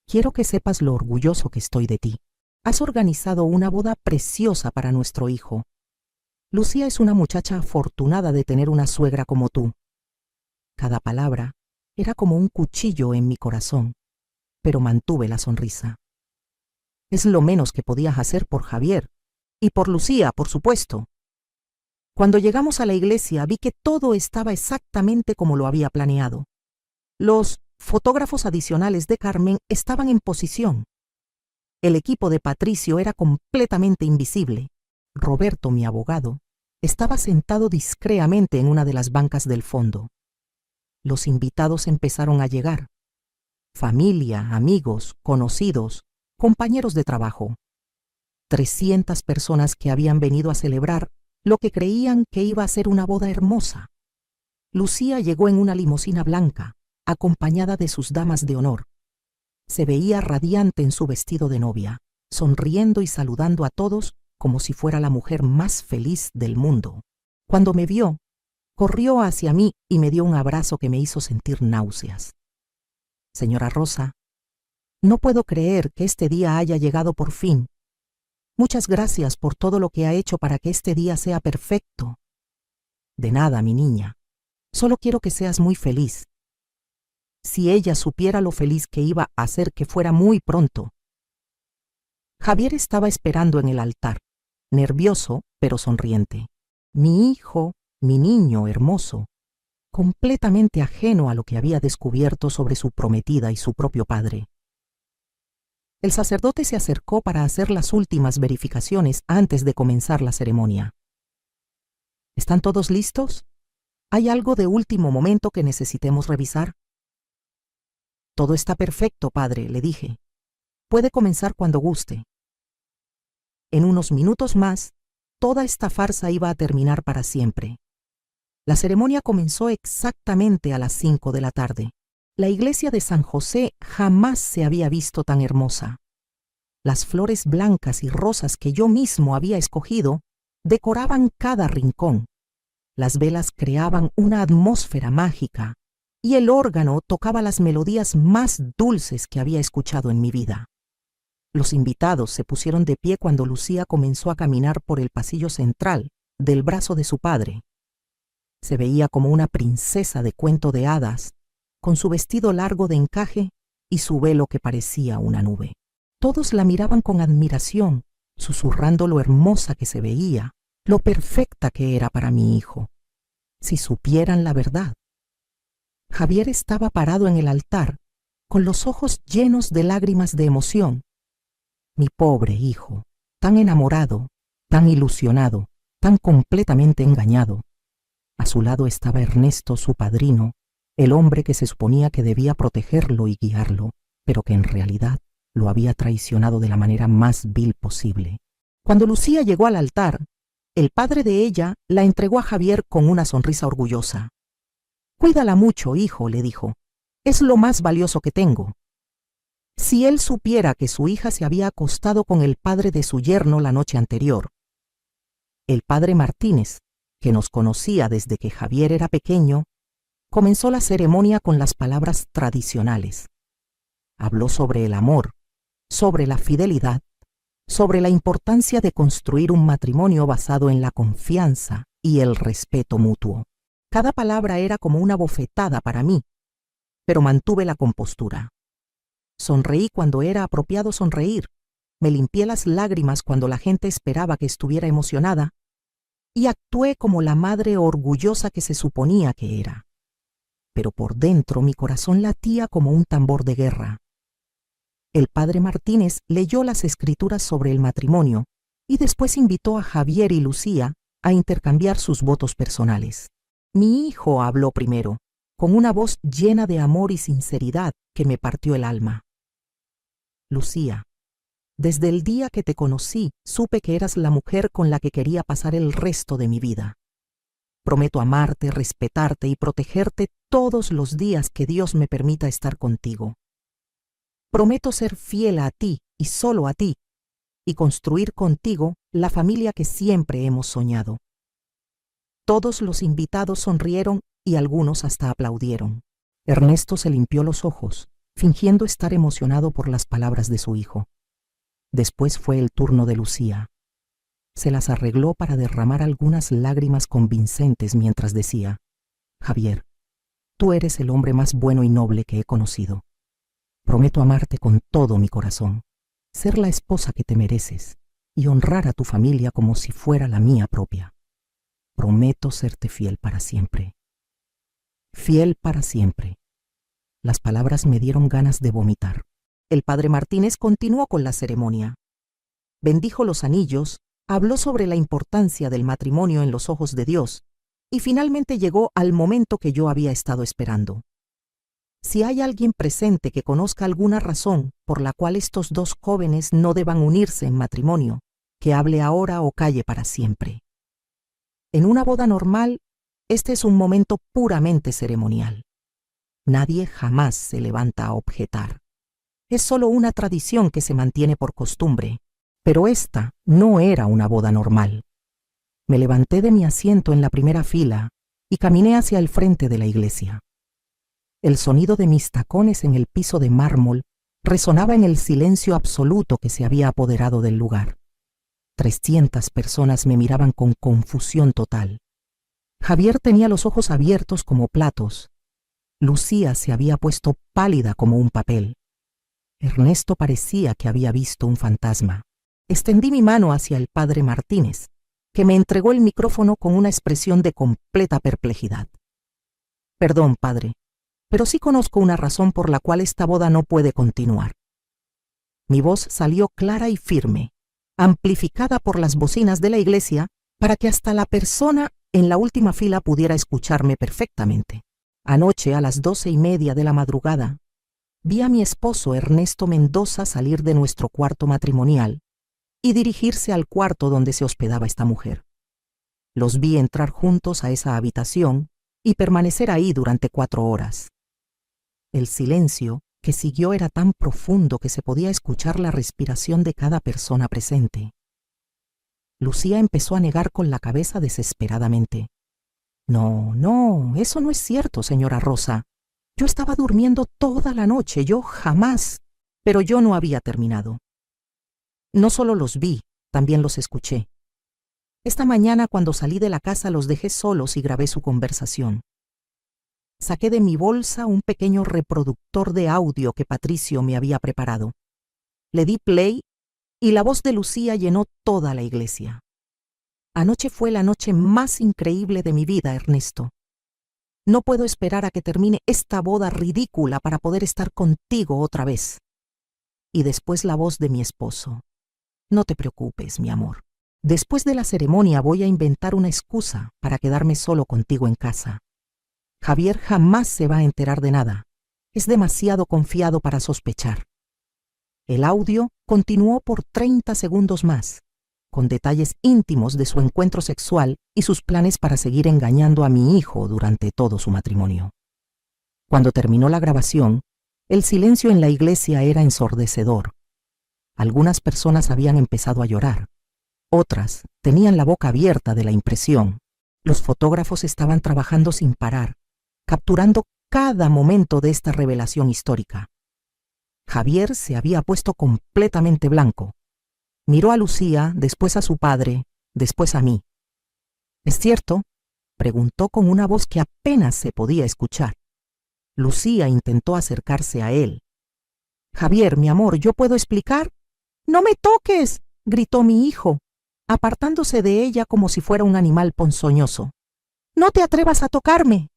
quiero que sepas lo orgulloso que estoy de ti. Has organizado una boda preciosa para nuestro hijo. Lucía es una muchacha afortunada de tener una suegra como tú». Cada palabra era como un cuchillo en mi corazón, pero mantuve la sonrisa. Es lo menos que podías hacer por Javier, y por Lucía, por supuesto. Cuando llegamos a la iglesia vi que todo estaba exactamente como lo había planeado. Los fotógrafos adicionales de Carmen estaban en posición. El equipo de Patricio era completamente invisible. Roberto, mi abogado, estaba sentado discretamente en una de las bancas del fondo. Los invitados empezaron a llegar. Familia, amigos, conocidos, compañeros de trabajo. 300 personas que habían venido a celebrar lo que creían que iba a ser una boda hermosa. Lucía llegó en una limusina blanca, acompañada de sus damas de honor. Se veía radiante en su vestido de novia, sonriendo y saludando a todos como si fuera la mujer más feliz del mundo. Cuando me vio, corrió hacia mí y me dio un abrazo que me hizo sentir náuseas. «Señora Rosa, no puedo creer que este día haya llegado por fin. Muchas gracias por todo lo que ha hecho para que este día sea perfecto». «De nada, mi niña. Solo quiero que seas muy feliz». Si ella supiera lo feliz que iba a hacer que fuera muy pronto. Javier estaba esperando en el altar, nervioso pero sonriente. Mi hijo, mi niño hermoso, completamente ajeno a lo que había descubierto sobre su prometida y su propio padre. El sacerdote se acercó para hacer las últimas verificaciones antes de comenzar la ceremonia. ¿Están todos listos? ¿Hay algo de último momento que necesitemos revisar? «Todo está perfecto, padre», le dije. «Puede comenzar cuando guste». En unos minutos más, toda esta farsa iba a terminar para siempre. La ceremonia comenzó exactamente a las 5 de la tarde. La iglesia de San José jamás se había visto tan hermosa. Las flores blancas y rosas que yo mismo había escogido decoraban cada rincón. Las velas creaban una atmósfera mágica y el órgano tocaba las melodías más dulces que había escuchado en mi vida. Los invitados se pusieron de pie cuando Lucía comenzó a caminar por el pasillo central del brazo de su padre. Se veía como una princesa de cuento de hadas, con su vestido largo de encaje y su velo que parecía una nube. Todos la miraban con admiración, susurrando lo hermosa que se veía, lo perfecta que era para mi hijo. Si supieran la verdad. Javier estaba parado en el altar, con los ojos llenos de lágrimas de emoción. Mi pobre hijo, tan enamorado, tan ilusionado, tan completamente engañado. A su lado estaba Ernesto, su padrino, el hombre que se suponía que debía protegerlo y guiarlo, pero que en realidad lo había traicionado de la manera más vil posible. Cuando Lucía llegó al altar, el padre de ella la entregó a Javier con una sonrisa orgullosa. «Cuídala mucho, hijo», le dijo. «Es lo más valioso que tengo». Si él supiera que su hija se había acostado con el padre de su yerno la noche anterior. El padre Martínez, que nos conocía desde que Javier era pequeño, comenzó la ceremonia con las palabras tradicionales. Habló sobre el amor, sobre la fidelidad, sobre la importancia de construir un matrimonio basado en la confianza y el respeto mutuo. Cada palabra era como una bofetada para mí, pero mantuve la compostura. Sonreí cuando era apropiado sonreír, me limpié las lágrimas cuando la gente esperaba que estuviera emocionada y actué como la madre orgullosa que se suponía que era. Pero por dentro mi corazón latía como un tambor de guerra. El padre Martínez leyó las escrituras sobre el matrimonio y después invitó a Javier y Lucía a intercambiar sus votos personales. Mi hijo habló primero, con una voz llena de amor y sinceridad que me partió el alma. Lucía, desde el día que te conocí, supe que eras la mujer con la que quería pasar el resto de mi vida. Prometo amarte, respetarte y protegerte todos los días que Dios me permita estar contigo. Prometo ser fiel a ti y solo a ti, y construir contigo la familia que siempre hemos soñado. Todos los invitados sonrieron y algunos hasta aplaudieron. Ernesto se limpió los ojos, fingiendo estar emocionado por las palabras de su hijo. Después fue el turno de Lucía. Se las arregló para derramar algunas lágrimas convincentes mientras decía: «Javier, tú eres el hombre más bueno y noble que he conocido. Prometo amarte con todo mi corazón, ser la esposa que te mereces y honrar a tu familia como si fuera la mía propia. Prometo serte fiel para siempre». Fiel para siempre. Las palabras me dieron ganas de vomitar. El padre Martínez continuó con la ceremonia. Bendijo los anillos, habló sobre la importancia del matrimonio en los ojos de Dios y finalmente llegó al momento que yo había estado esperando. Si hay alguien presente que conozca alguna razón por la cual estos dos jóvenes no deban unirse en matrimonio, que hable ahora o calle para siempre. En una boda normal, este es un momento puramente ceremonial. Nadie jamás se levanta a objetar. Es solo una tradición que se mantiene por costumbre, pero esta no era una boda normal. Me levanté de mi asiento en la primera fila y caminé hacia el frente de la iglesia. El sonido de mis tacones en el piso de mármol resonaba en el silencio absoluto que se había apoderado del lugar. 300 personas me miraban con confusión total. Javier tenía los ojos abiertos como platos. Lucía se había puesto pálida como un papel. Ernesto parecía que había visto un fantasma. Extendí mi mano hacia el padre Martínez, que me entregó el micrófono con una expresión de completa perplejidad. «Perdón, padre, pero sí conozco una razón por la cual esta boda no puede continuar». Mi voz salió clara y firme, amplificada por las bocinas de la iglesia, para que hasta la persona en la última fila pudiera escucharme perfectamente. Anoche, a las 12:30 de la madrugada, vi a mi esposo Ernesto Mendoza salir de nuestro cuarto matrimonial y dirigirse al cuarto donde se hospedaba esta mujer. Los vi entrar juntos a esa habitación y permanecer ahí durante 4 horas. El silencio que siguió era tan profundo que se podía escuchar la respiración de cada persona presente. Lucía empezó a negar con la cabeza desesperadamente. «No, no, eso no es cierto, señora Rosa. Yo estaba durmiendo toda la noche, yo jamás». Pero yo no había terminado. No solo los vi, también los escuché. Esta mañana, cuando salí de la casa, los dejé solos y grabé su conversación. Saqué de mi bolsa un pequeño reproductor de audio que Patricio me había preparado. Le di play y la voz de Lucía llenó toda la iglesia. «Anoche fue la noche más increíble de mi vida, Ernesto. No puedo esperar a que termine esta boda ridícula para poder estar contigo otra vez. Y después la voz de mi esposo. No te preocupes, mi amor. Después de la ceremonia voy a inventar una excusa para quedarme solo contigo en casa. Javier jamás se va a enterar de nada. Es demasiado confiado para sospechar. El audio continuó por 30 segundos más, con detalles íntimos de su encuentro sexual y sus planes para seguir engañando a mi hijo durante todo su matrimonio. Cuando terminó la grabación, el silencio en la iglesia era ensordecedor. Algunas personas habían empezado a llorar. Otras tenían la boca abierta de la impresión. Los fotógrafos estaban trabajando sin parar, capturando cada momento de esta revelación histórica. Javier se había puesto completamente blanco. Miró a Lucía, después a su padre, después a mí. ¿Es cierto?, preguntó con una voz que apenas se podía escuchar. Lucía intentó acercarse a él. «Javier, mi amor, ¿yo puedo explicar?» «¡No me toques!», gritó mi hijo, apartándose de ella como si fuera un animal ponzoñoso. «¡No te atrevas a tocarme!».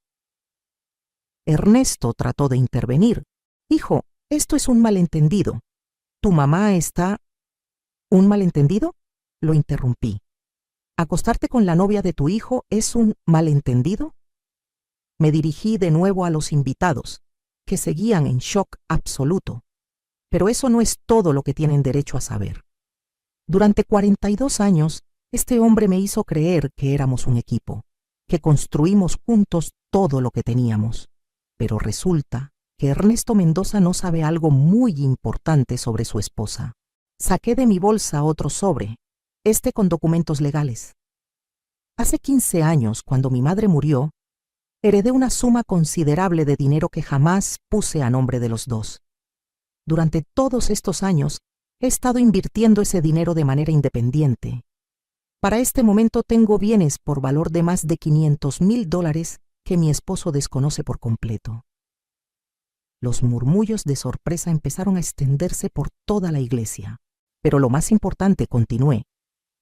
Ernesto trató de intervenir. «Hijo, esto es un malentendido. Tu mamá está...» «¿Un malentendido?», lo interrumpí. «¿Acostarte con la novia de tu hijo es un malentendido?». Me dirigí de nuevo a los invitados, que seguían en shock absoluto. Pero eso no es todo lo que tienen derecho a saber. Durante 42 años, este hombre me hizo creer que éramos un equipo, que construimos juntos todo lo que teníamos. Pero resulta que Ernesto Mendoza no sabe algo muy importante sobre su esposa. Saqué de mi bolsa otro sobre, con documentos legales. Hace 15 años, cuando mi madre murió, heredé una suma considerable de dinero que jamás puse a nombre de los dos. Durante todos estos años, he estado invirtiendo ese dinero de manera independiente. Para este momento tengo bienes por valor de más de $500,000 que mi esposo desconoce por completo. Los murmullos de sorpresa empezaron a extenderse por toda la iglesia. Pero lo más importante, continué,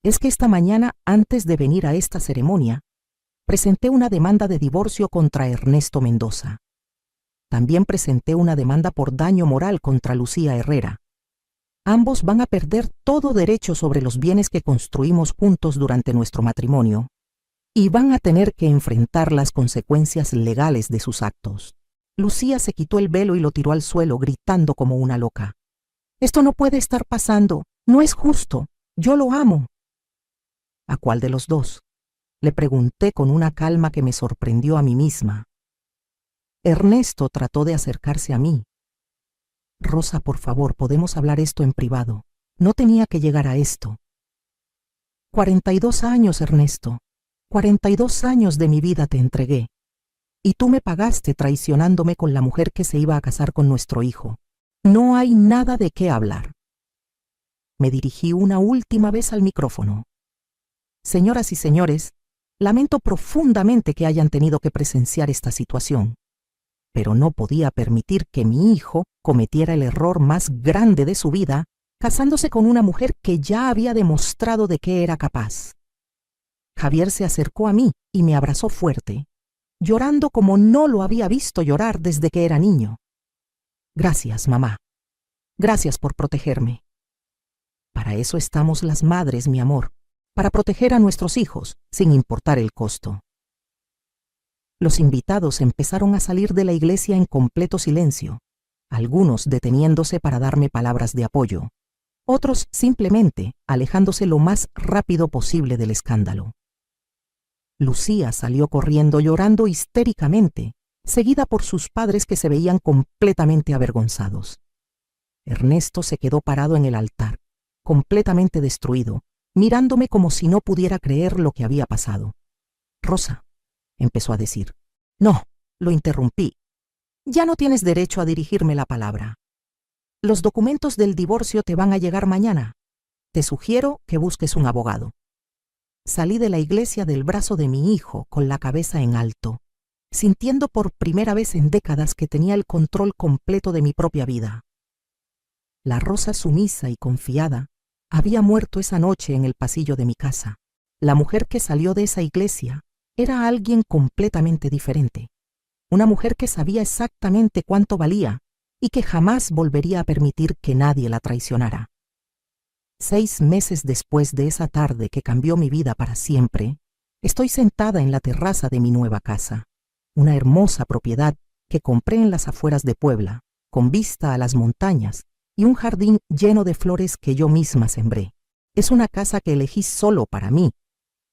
es que esta mañana, antes de venir a esta ceremonia, presenté una demanda de divorcio contra Ernesto Mendoza. También presenté una demanda por daño moral contra Lucía Herrera. Ambos van a perder todo derecho sobre los bienes que construimos juntos durante nuestro matrimonio y van a tener que enfrentar las consecuencias legales de sus actos. Lucía se quitó el velo y lo tiró al suelo, gritando como una loca. «Esto no puede estar pasando, no es justo, yo lo amo». «¿A cuál de los dos?», le pregunté con una calma que me sorprendió a mí misma. Ernesto trató de acercarse a mí. «Rosa, por favor, podemos hablar esto en privado. No tenía que llegar a esto». 42 años, Ernesto. 42 años de mi vida te entregué. Y tú me pagaste traicionándome con la mujer que se iba a casar con nuestro hijo. No hay nada de qué hablar. Me dirigí una última vez al micrófono. Señoras y señores, lamento profundamente que hayan tenido que presenciar esta situación. Pero no podía permitir que mi hijo cometiera el error más grande de su vida, casándose con una mujer que ya había demostrado de qué era capaz. Javier se acercó a mí y me abrazó fuerte, llorando como no lo había visto llorar desde que era niño. «Gracias, mamá. Gracias por protegerme». Para eso estamos las madres, mi amor, para proteger a nuestros hijos, sin importar el costo. Los invitados empezaron a salir de la iglesia en completo silencio, algunos deteniéndose para darme palabras de apoyo, otros simplemente alejándose lo más rápido posible del escándalo. Lucía salió corriendo llorando histéricamente, seguida por sus padres que se veían completamente avergonzados. Ernesto se quedó parado en el altar, completamente destruido, mirándome como si no pudiera creer lo que había pasado. «Rosa», empezó a decir. «No», lo interrumpí. «Ya no tienes derecho a dirigirme la palabra. Los documentos del divorcio te van a llegar mañana. Te sugiero que busques un abogado». Salí de la iglesia del brazo de mi hijo con la cabeza en alto, sintiendo por primera vez en décadas que tenía el control completo de mi propia vida. La Rosa sumisa y confiada había muerto esa noche en el pasillo de mi casa. La mujer que salió de esa iglesia era alguien completamente diferente. una mujer que sabía exactamente cuánto valía y que jamás volvería a permitir que nadie la traicionara. 6 meses después de esa tarde que cambió mi vida para siempre, estoy sentada en la terraza de mi nueva casa, una hermosa propiedad que compré en las afueras de Puebla, con vista a las montañas y un jardín lleno de flores que yo misma sembré. Es una casa que elegí solo para mí,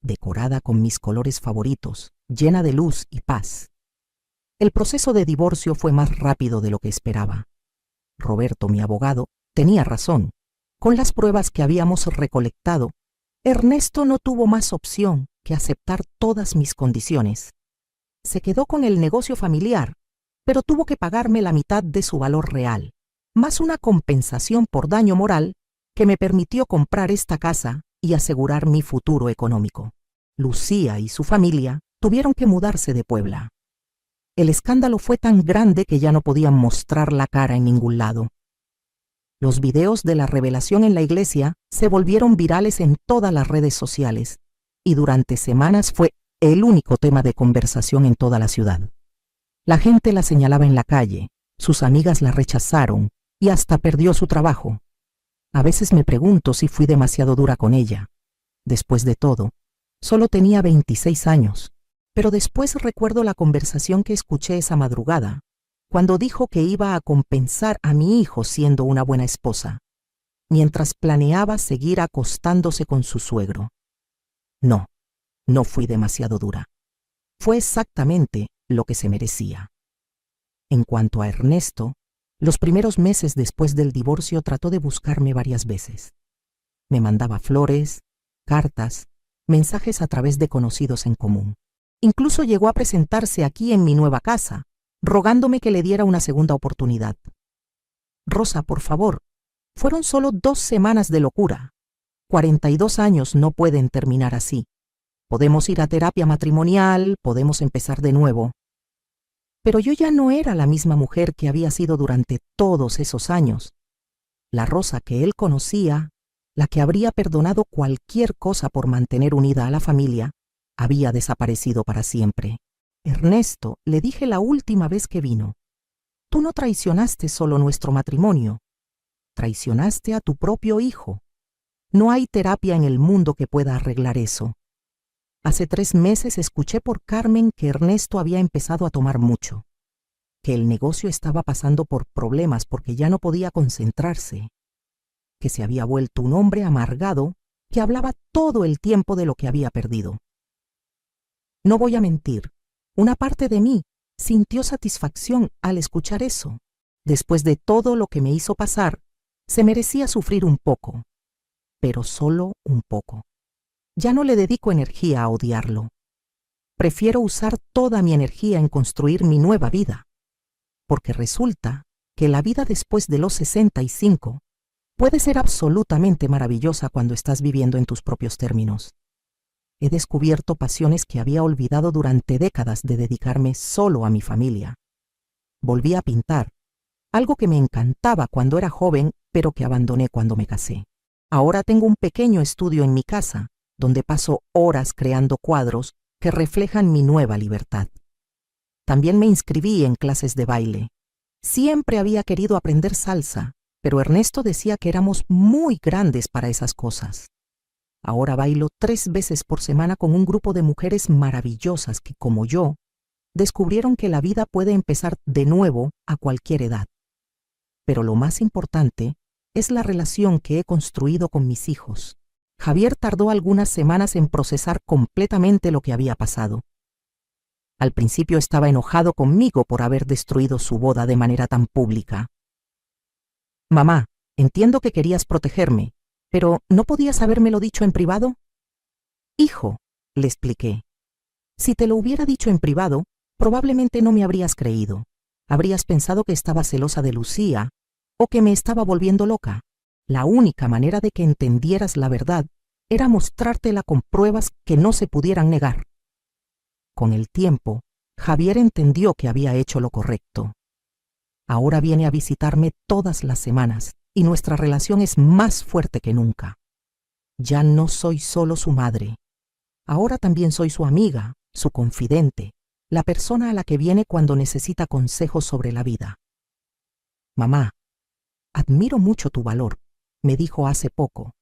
decorada con mis colores favoritos, llena de luz y paz. El proceso de divorcio fue más rápido de lo que esperaba. Roberto, mi abogado, tenía razón. Con las pruebas que habíamos recolectado, Ernesto no tuvo más opción que aceptar todas mis condiciones. Se quedó con el negocio familiar, pero tuvo que pagarme la mitad de su valor real, más una compensación por daño moral que me permitió comprar esta casa y asegurar mi futuro económico. Lucía y su familia tuvieron que mudarse de Puebla. El escándalo fue tan grande que ya no podían mostrar la cara en ningún lado. Los videos de la revelación en la iglesia se volvieron virales en todas las redes sociales y durante semanas fue el único tema de conversación en toda la ciudad. La gente la señalaba en la calle, sus amigas la rechazaron y hasta perdió su trabajo. A veces me pregunto si fui demasiado dura con ella. Después de todo, solo tenía 26 años, pero después recuerdo la conversación que escuché esa madrugada, cuando dijo que iba a compensar a mi hijo siendo una buena esposa, mientras planeaba seguir acostándose con su suegro. No fui demasiado dura. Fue exactamente lo que se merecía. En cuanto a Ernesto, los primeros meses después del divorcio trató de buscarme varias veces. Me mandaba flores, cartas, mensajes a través de conocidos en común. Incluso llegó a presentarse aquí en mi nueva casa, rogándome que le diera una segunda oportunidad. Rosa, por favor, fueron solo 2 semanas de locura. 42 años no pueden terminar así. Podemos ir a terapia matrimonial, podemos empezar de nuevo. Pero yo ya no era la misma mujer que había sido durante todos esos años. La Rosa que él conocía, la que habría perdonado cualquier cosa por mantener unida a la familia, había desaparecido para siempre. Ernesto, le dije la última vez que vino, tú no traicionaste solo nuestro matrimonio, traicionaste a tu propio hijo. No hay terapia en el mundo que pueda arreglar eso. Hace 3 meses escuché por Carmen que Ernesto había empezado a tomar mucho, que el negocio estaba pasando por problemas porque ya no podía concentrarse, que se había vuelto un hombre amargado que hablaba todo el tiempo de lo que había perdido. No voy a mentir, una parte de mí sintió satisfacción al escuchar eso. Después de todo lo que me hizo pasar, se merecía sufrir un poco, pero solo un poco. Ya no le dedico energía a odiarlo. Prefiero usar toda mi energía en construir mi nueva vida, porque resulta que la vida después de los 65 puede ser absolutamente maravillosa cuando estás viviendo en tus propios términos. He descubierto pasiones que había olvidado durante décadas de dedicarme solo a mi familia. Volví a pintar, algo que me encantaba cuando era joven, pero que abandoné cuando me casé. Ahora tengo un pequeño estudio en mi casa, donde paso horas creando cuadros que reflejan mi nueva libertad. También me inscribí en clases de baile. Siempre había querido aprender salsa, pero Ernesto decía que éramos muy grandes para esas cosas. Ahora bailo 3 veces por semana con un grupo de mujeres maravillosas que, como yo, descubrieron que la vida puede empezar de nuevo a cualquier edad. Pero lo más importante es la relación que he construido con mis hijos. Javier tardó algunas semanas en procesar completamente lo que había pasado. Al principio estaba enojado conmigo por haber destruido su boda de manera tan pública. Mamá, entiendo que querías protegerme, pero ¿no podías habérmelo dicho en privado? Hijo, le expliqué, si te lo hubiera dicho en privado, probablemente no me habrías creído. Habrías pensado que estaba celosa de Lucía o que me estaba volviendo loca. La única manera de que entendieras la verdad era mostrártela con pruebas que no se pudieran negar. Con el tiempo, Javier entendió que había hecho lo correcto. Ahora viene a visitarme todas las semanas y nuestra relación es más fuerte que nunca. Ya no soy solo su madre. Ahora también soy su amiga, su confidente, la persona a la que viene cuando necesita consejos sobre la vida. Mamá, admiro mucho tu valor, me dijo hace poco.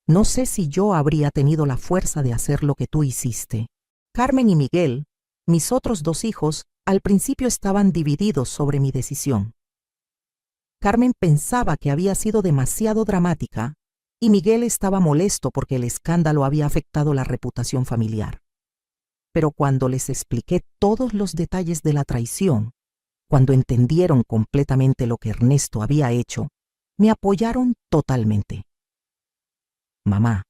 No sé si yo habría tenido la fuerza de hacer lo que tú hiciste. Carmen y Miguel, mis otros 2 hijos, al principio estaban divididos sobre mi decisión. Carmen pensaba que había sido demasiado dramática y Miguel estaba molesto porque el escándalo había afectado la reputación familiar. Pero cuando les expliqué todos los detalles de la traición, cuando entendieron completamente lo que Ernesto había hecho, me apoyaron totalmente. Mamá,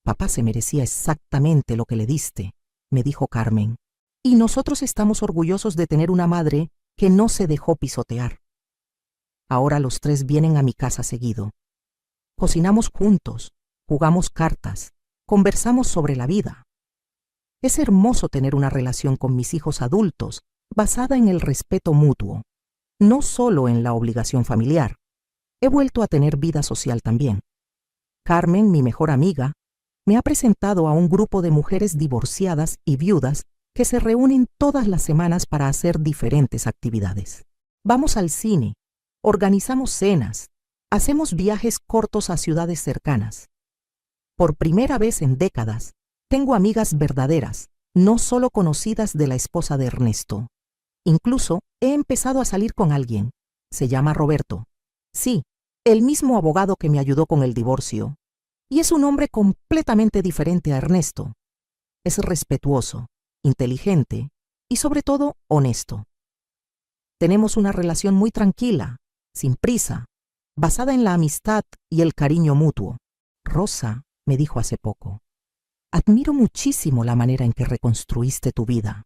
papá se merecía exactamente lo que le diste, me dijo Carmen, y nosotros estamos orgullosos de tener una madre que no se dejó pisotear. Ahora los 3 vienen a mi casa seguido. Cocinamos juntos, jugamos cartas, conversamos sobre la vida. Es hermoso tener una relación con mis hijos adultos basada en el respeto mutuo, no solo en la obligación familiar. He vuelto a tener vida social también. Carmen, mi mejor amiga, me ha presentado a un grupo de mujeres divorciadas y viudas que se reúnen todas las semanas para hacer diferentes actividades. Vamos al cine, organizamos cenas, hacemos viajes cortos a ciudades cercanas. Por primera vez en décadas, tengo amigas verdaderas, no solo conocidas de la esposa de Ernesto. Incluso he empezado a salir con alguien. Se llama Roberto. Sí, el mismo abogado que me ayudó con el divorcio. Y es un hombre completamente diferente a Ernesto. Es respetuoso, inteligente y sobre todo honesto. Tenemos una relación muy tranquila, sin prisa, basada en la amistad y el cariño mutuo. Rosa me dijo hace poco: admiro muchísimo la manera en que reconstruiste tu vida.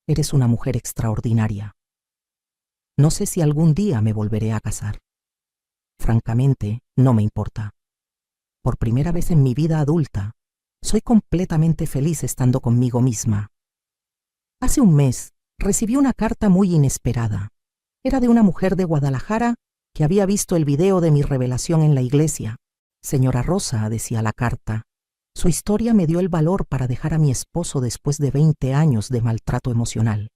Eres una mujer extraordinaria. No sé si algún día me volveré a casar. Francamente, no me importa. Por primera vez en mi vida adulta, soy completamente feliz estando conmigo misma. Hace un mes, recibí una carta muy inesperada. Era de una mujer de Guadalajara que había visto el video de mi revelación en la iglesia. Señora Rosa, decía la carta, su historia me dio el valor para dejar a mi esposo después de 20 años de maltrato emocional.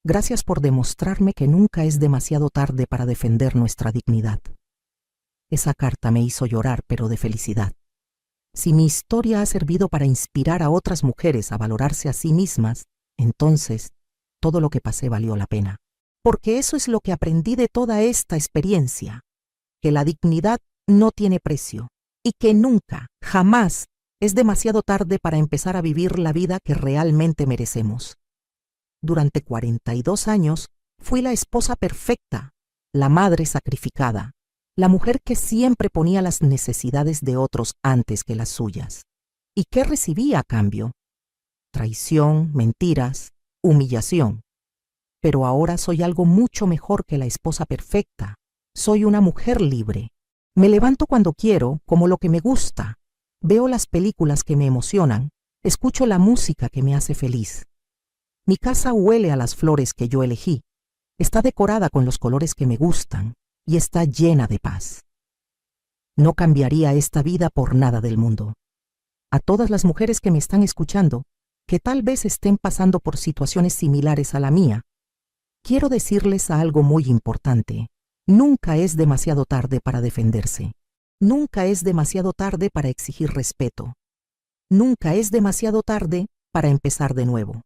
Gracias por demostrarme que nunca es demasiado tarde para defender nuestra dignidad. Esa carta me hizo llorar, pero de felicidad. Si mi historia ha servido para inspirar a otras mujeres a valorarse a sí mismas, entonces todo lo que pasé valió la pena. Porque eso es lo que aprendí de toda esta experiencia, que la dignidad no tiene precio y que nunca, jamás, es demasiado tarde para empezar a vivir la vida que realmente merecemos. Durante 42 años fui la esposa perfecta, la madre sacrificada, la mujer que siempre ponía las necesidades de otros antes que las suyas. ¿Y qué recibía a cambio? Traición, mentiras, humillación. Pero ahora soy algo mucho mejor que la esposa perfecta. Soy una mujer libre. Me levanto cuando quiero, como lo que me gusta. Veo las películas que me emocionan. Escucho la música que me hace feliz. Mi casa huele a las flores que yo elegí. Está decorada con los colores que me gustan y está llena de paz. No cambiaría esta vida por nada del mundo. A todas las mujeres que me están escuchando, que tal vez estén pasando por situaciones similares a la mía, quiero decirles algo muy importante. Nunca es demasiado tarde para defenderse. Nunca es demasiado tarde para exigir respeto. Nunca es demasiado tarde para empezar de nuevo.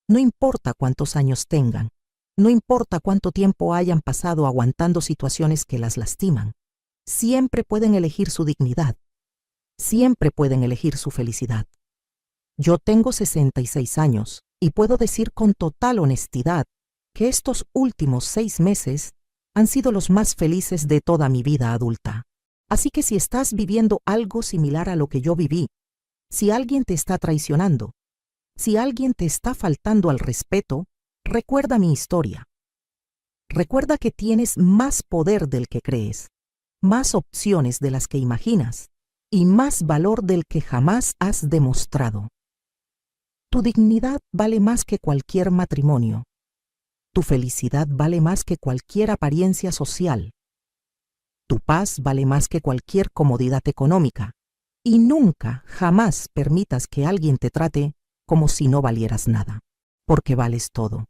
No importa cuántos años tengan, no importa cuánto tiempo hayan pasado aguantando situaciones que las lastiman, siempre pueden elegir su dignidad, siempre pueden elegir su felicidad. Yo tengo 66 años y puedo decir con total honestidad que estos últimos 6 meses han sido los más felices de toda mi vida adulta. Así que si estás viviendo algo similar a lo que yo viví, si alguien te está traicionando, si alguien te está faltando al respeto, recuerda mi historia. Recuerda que tienes más poder del que crees, más opciones de las que imaginas y más valor del que jamás has demostrado. Tu dignidad vale más que cualquier matrimonio. Tu felicidad vale más que cualquier apariencia social. Tu paz vale más que cualquier comodidad económica. Y nunca, jamás permitas que alguien te trate como si no valieras nada. porque vales todo.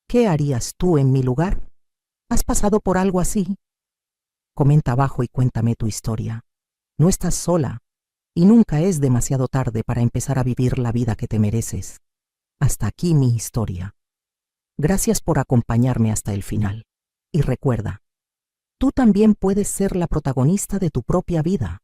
¿Qué harías tú en mi lugar? ¿Has pasado por algo así? Comenta abajo y cuéntame tu historia. No estás sola y nunca es demasiado tarde para empezar a vivir la vida que te mereces. Hasta aquí mi historia. Gracias por acompañarme hasta el final. Y recuerda, tú también puedes ser la protagonista de tu propia vida.